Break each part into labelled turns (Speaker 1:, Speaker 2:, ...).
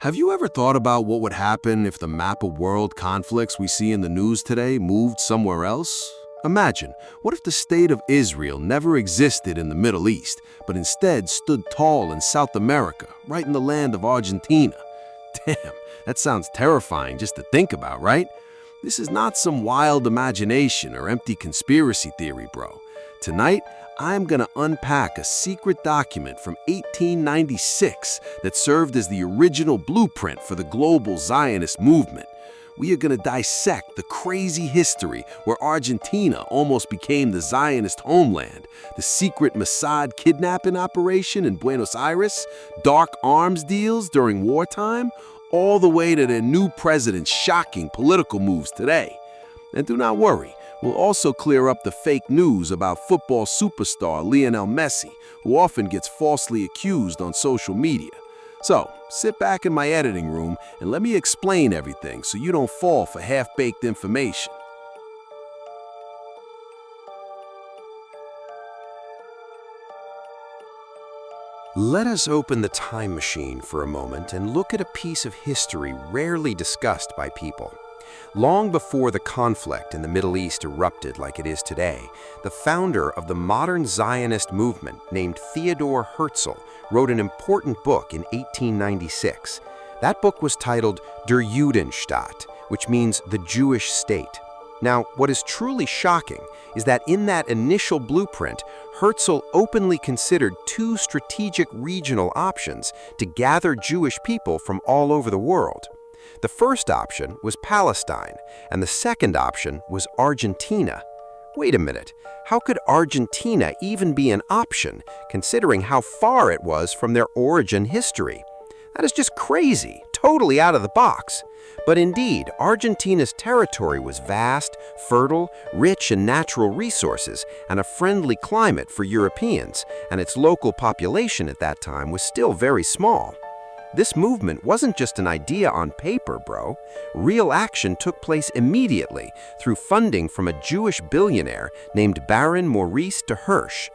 Speaker 1: Have you ever thought about what would happen if the map of world conflicts we see in the news today moved somewhere else? Imagine, what if the state of Israel never existed in the Middle East, but instead stood tall in South America, right in the land of Argentina? Damn, that sounds terrifying just to think about, right? This is not some wild imagination or empty conspiracy theory, bro. Tonight, I'm gonna unpack a secret document from 1896 that served as the original blueprint for the global Zionist movement. We are gonna dissect the crazy history where Argentina almost became the Zionist homeland, the secret Mossad kidnapping operation in Buenos Aires, dark arms deals during wartime, all the way to their new president's shocking political moves today. And do not worry, we'll also clear up the fake news about football superstar Lionel Messi, who often gets falsely accused on social media. So, sit back in my editing room and let me explain everything so you don't fall for half-baked information. Let us open the time machine for a moment and look at a piece of history rarely discussed by people. Long before the conflict in the Middle East erupted like it is today, the founder of the modern Zionist movement, named Theodor Herzl, wrote an important book in 1896. That book was titled Der Judenstaat, which means the Jewish state. Now, what is truly shocking is that in that initial blueprint, Herzl openly considered two strategic regional options to gather Jewish people from all over the world. The first option was Palestine, and the second option was Argentina. Wait a minute, how could Argentina even be an option, considering how far it was from their origin history? That is just crazy, totally out of the box. But indeed, Argentina's territory was vast, fertile, rich in natural resources, and a friendly climate for Europeans, and its local population at that time was still very small. This movement wasn't just an idea on paper, bro. Real action took place immediately through funding from a Jewish billionaire named Baron Maurice de Hirsch.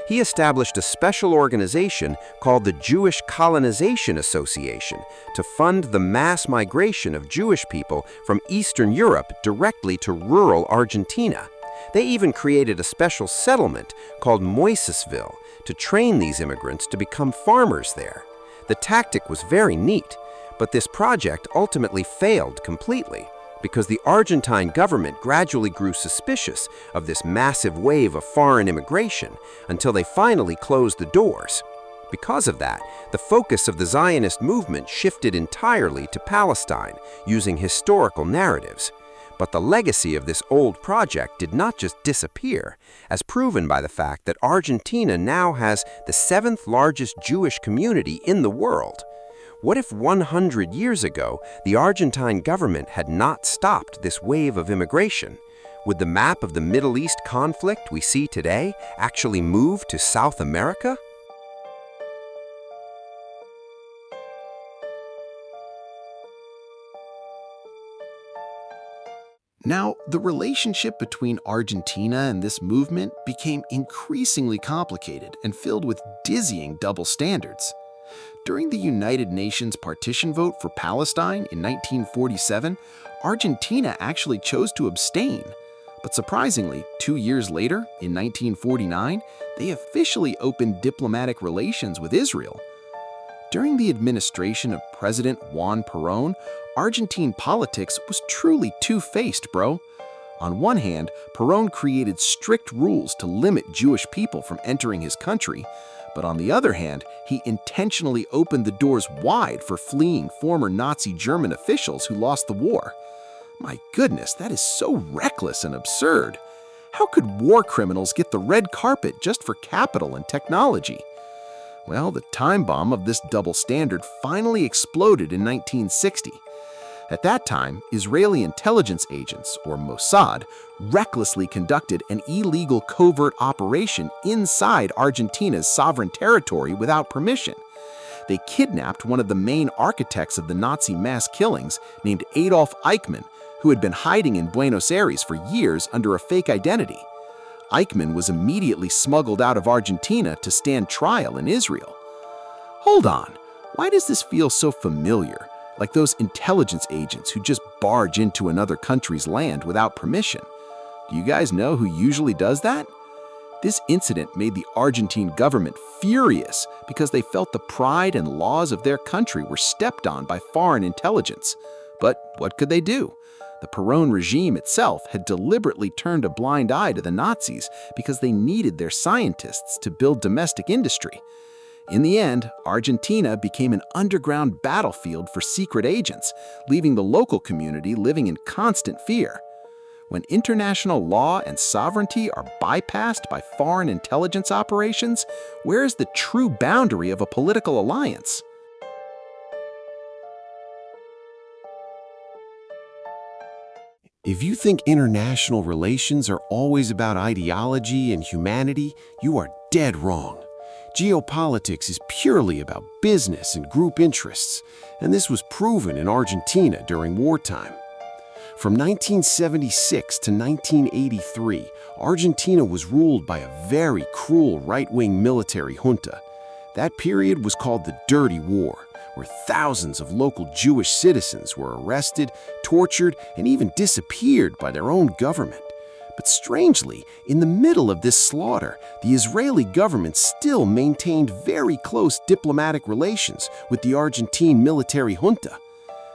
Speaker 1: He established a special organization called the Jewish Colonization Association to fund the mass migration of Jewish people from Eastern Europe directly to rural Argentina. They even created a special settlement called Moisesville to train these immigrants to become farmers there. The tactic was very neat, but this project ultimately failed completely because the Argentine government gradually grew suspicious of this massive wave of foreign immigration until they finally closed the doors. Because of that, the focus of the Zionist movement shifted entirely to Palestine, using historical narratives. But the legacy of this old project did not just disappear, as proven by the fact that Argentina now has the 7th largest Jewish community in the world. What if 100 years ago, the Argentine government had not stopped this wave of immigration? Would the map of the Middle East conflict we see today actually move to South America?
Speaker 2: Now, the relationship between Argentina and this movement became increasingly complicated and filled with dizzying double standards. During the United Nations partition vote for Palestine in 1947, Argentina actually chose to abstain. But surprisingly, 2 years later, in 1949, they officially opened diplomatic relations with Israel. During the administration of President Juan Perón, Argentine politics was truly two-faced, bro. On one hand, Perón created strict rules to limit Jewish people from entering his country, but on the other hand, he intentionally opened the doors wide for fleeing former Nazi German officials who lost the war. My goodness, that is so reckless and absurd. How could war criminals get the red carpet just for capital and technology? Well, the time bomb of this double standard finally exploded in 1960. At that time, Israeli intelligence agents, or Mossad, recklessly conducted an illegal covert operation inside Argentina's sovereign territory without permission. They kidnapped one of the main architects of the Nazi mass killings, named Adolf Eichmann, who had been hiding in Buenos Aires for years under a fake identity. Eichmann was immediately smuggled out of Argentina to stand trial in Israel. Hold on, why does this feel so familiar? like those intelligence agents who just barge into another country's land without permission. Do you guys know who usually does that? This incident made the Argentine government furious because they felt the pride and laws of their country were stepped on by foreign intelligence. But what could they do? The Perón regime itself had deliberately turned a blind eye to the Nazis because they needed their scientists to build domestic industry. In the end, Argentina became an underground battlefield for secret agents, leaving the local community living in constant fear. When international law and sovereignty are bypassed by foreign intelligence operations, where is the true boundary of a political alliance?
Speaker 1: If you think international relations are always about ideology and humanity, you are dead wrong. Geopolitics is purely about business and group interests, and this was proven in Argentina during wartime. From 1976 to 1983, Argentina was ruled by a very cruel right-wing military junta. That period was called the Dirty War, where thousands of local Jewish citizens were arrested, tortured, and even disappeared by their own government. But strangely, in the middle of this slaughter, the Israeli government still maintained very close diplomatic relations with the Argentine military junta.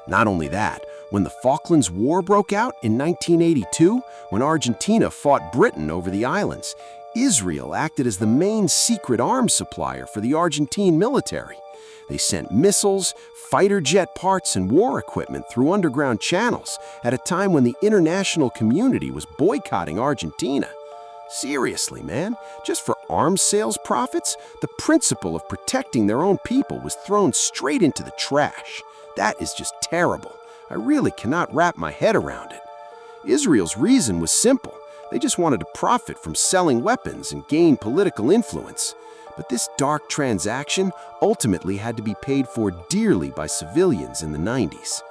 Speaker 1: Not only that, when the Falklands War broke out in 1982, when Argentina fought Britain over the islands, Israel acted as the main secret arms supplier for the Argentine military. They sent missiles, fighter jet parts, and war equipment through underground channels at a time when the international community was boycotting Argentina. Seriously, man, just for arms sales profits, the principle of protecting their own people was thrown straight into the trash. That is just terrible. I really cannot wrap my head around it. Israel's reason was simple. They just wanted to profit from selling weapons and gain political influence. But this dark transaction ultimately had to be paid for dearly by civilians in the 90s.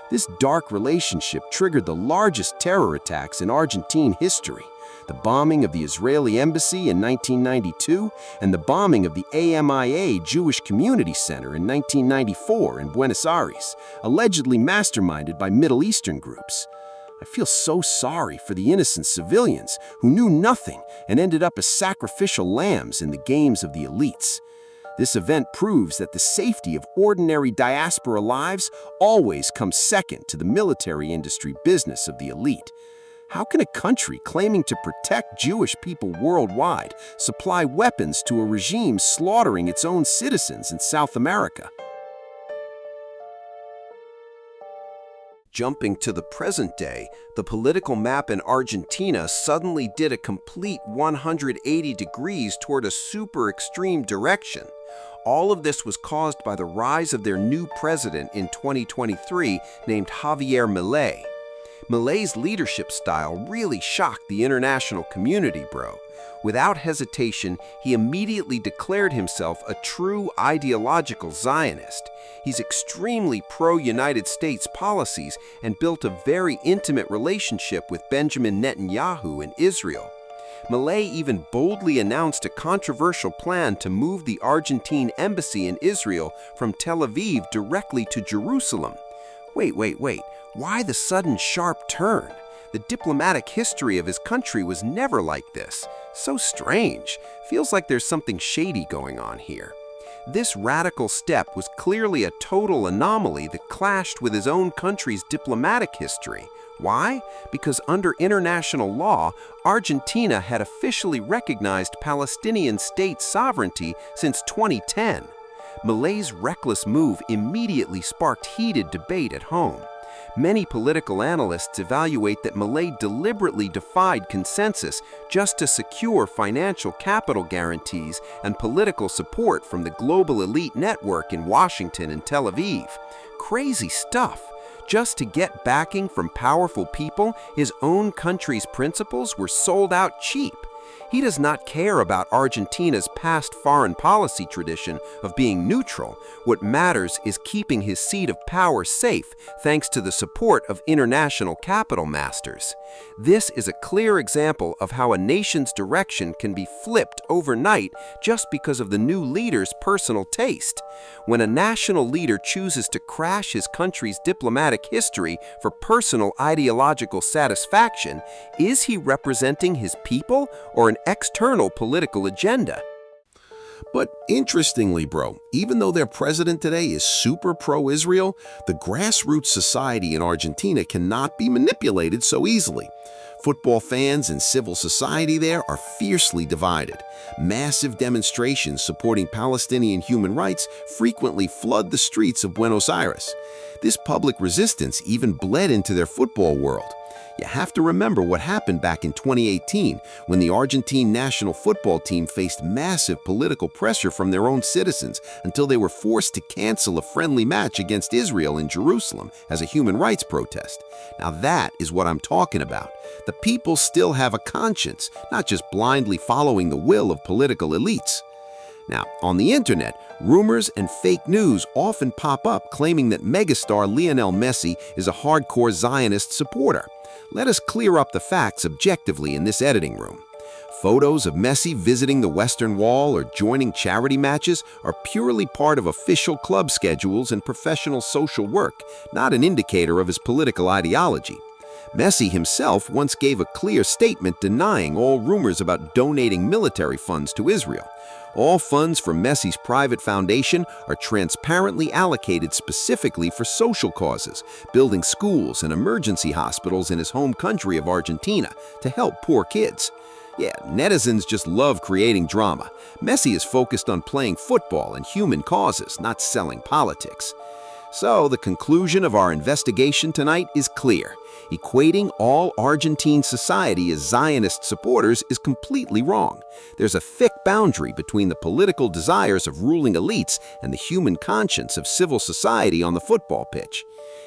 Speaker 1: This dark relationship triggered the largest terror attacks in Argentine history, the bombing of the Israeli embassy in 1992 and the bombing of the AMIA Jewish Community Center in 1994 in Buenos Aires, allegedly masterminded by Middle Eastern groups. I feel so sorry for the innocent civilians who knew nothing and ended up as sacrificial lambs in the games of the elites. This event proves that the safety of ordinary diaspora lives always comes second to the military industry business of the elite. How can a country claiming to protect Jewish people worldwide supply weapons to a regime slaughtering its own citizens in South America? Jumping to the present day, the political map in Argentina suddenly did a complete 180 degrees toward a super extreme direction. All of this was caused by the rise of their new president in 2023 named Javier Milei. Milei's leadership style really shocked the international community, bro. Without hesitation, he immediately declared himself a true ideological Zionist. He's extremely pro-United States policies and built a very intimate relationship with Benjamin Netanyahu in Israel. Milei even boldly announced a controversial plan to move the Argentine embassy in Israel from Tel Aviv directly to Jerusalem. Wait. Why the sudden sharp turn? The diplomatic history of his country was never like this. So strange. Feels like there's something shady going on here. This radical step was clearly a total anomaly that clashed with his own country's diplomatic history. Why? Because under international law, Argentina had officially recognized Palestinian state sovereignty since 2010. Milei's reckless move immediately sparked heated debate at home. Many political analysts evaluate that Milei deliberately defied consensus just to secure financial capital guarantees and political support from the global elite network in Washington and Tel Aviv. Crazy stuff. Just to get backing from powerful people, his own country's principles were sold out cheap. He does not care about Argentina's past foreign policy tradition of being neutral. What matters is keeping his seat of power safe thanks to the support of international capital masters. This is a clear example of how a nation's direction can be flipped overnight just because of the new leader's personal taste. When a national leader chooses to crash his country's diplomatic history for personal ideological satisfaction, is he representing his people or an external political agenda?
Speaker 2: But interestingly, bro, even though their president today is super pro-Israel, the grassroots society in Argentina cannot be manipulated so easily. Football fans and civil society there are fiercely divided. Massive demonstrations supporting Palestinian human rights frequently flood the streets of Buenos Aires. This public resistance even bled into their football world. You have to remember what happened back in 2018 when the Argentine national football team faced massive political pressure from their own citizens until they were forced to cancel a friendly match against Israel in Jerusalem as a human rights protest. Now that is what I'm talking about. The people still have a conscience, not just blindly following the will of political elites. Now, on the internet, rumors and fake news often pop up claiming that megastar Lionel Messi is a hardcore Zionist supporter. Let us clear up the facts objectively in this editing room. Photos of Messi visiting the Western Wall or joining charity matches are purely part of official club schedules and professional social work, not an indicator of his political ideology. Messi himself once gave a clear statement denying all rumors about donating military funds to Israel. All funds from Messi's private foundation are transparently allocated specifically for social causes, building schools and emergency hospitals in his home country of Argentina to help poor kids. Yeah, netizens just love creating drama. Messi is focused on playing football and human causes, not selling politics. So, the conclusion of our investigation tonight is clear. Equating all Argentine society as Zionist supporters is completely wrong. There's a thick boundary between the political desires of ruling elites and the human conscience of civil society on the football pitch.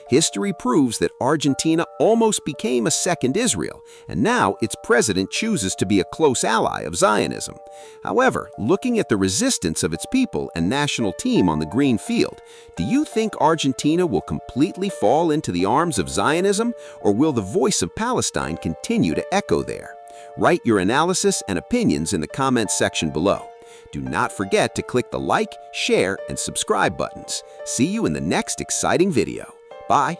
Speaker 2: History proves that Argentina almost became a second Israel, and now its president chooses to be a close ally of Zionism. However, looking at the resistance of its people and national team on the green field, do you think Argentina will completely fall into the arms of Zionism, or will the voice of Palestine continue to echo there? Write your analysis and opinions in the comments section below. Do not forget to click the like, share, and subscribe buttons. See you in the next exciting video. Bye.